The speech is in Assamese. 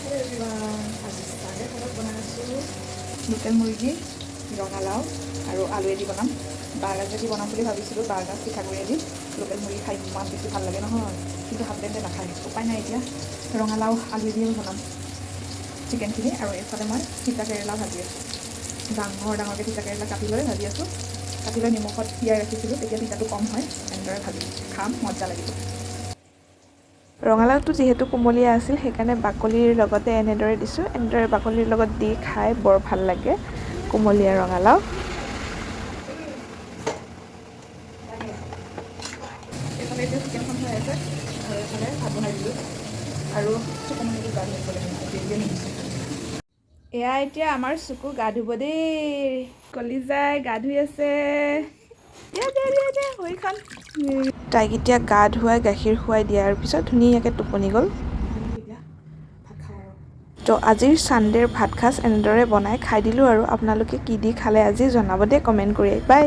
Hello everyone, আজি চাগে ঘৰত বনাই আছোঁ লোকেল মুৰ্গী, ৰঙালাও আৰু আলুৱেদি বনাম। বাঁহগাজেদি বনাম বুলি ভাবিছিলোঁ, বাঁহগাজ পিঠাগুড়িয়েদি। লোকেল মুৰ্গী খাই ইমান বেছি ভাল লাগে নহয়, কিন্তু হাজবেণ্ডে নাখায়, উপায় নাই এতিয়া। ৰঙালাও আলুৱেদিও বনাম চিকেনখিনি। আৰু এইফালে মই তিতা কেৰেলা ভাজি আছোঁ। ডাঙৰকৈ তিতা কেৰেলা কাটি লৈ ভাজি আছোঁ। কাটি লৈ নিমখত তিয়াই ৰাখিছিলোঁ, তেতিয়া তিতাটো কম হয়। এনেদৰে ভাজি খাম, মজা লাগিব। ৰঙালাওটো যিহেতু কুমলীয়া আছিল সেইকাৰণে বাকলিৰ লগতে এনেদৰে দিছোঁ। এনেদৰে বাকলিৰ লগত দি খাই বৰ ভাল লাগে কুমলীয়া ৰঙালাও। এইফালে এতিয়া চিকেনখন হৈ আছে আৰু এইফালে ভাত বনাই দিলোঁ আৰু চুকমনিটো গা ধুব লাগিব, দেৰিকৈ নিদিছোঁ। এয়া এতিয়া আমাৰ চুকু গা ধুব দেই। কলিজাই গা ধুই আছে। দিয়া ভৰিখন। তাইক এতিয়া গা ধুৱাই গাখীৰ খুৱাই দিয়াৰ পিছত ধুনীয়াকৈ টোপনি গ'ল। তো আজিৰ ছানডেৰ ভাত সাজ এনেদৰে বনাই খাই দিলোঁ আৰু আপোনালোকে কি দি খালে আজি জনাব দেই কমেণ্ট কৰি। বাই।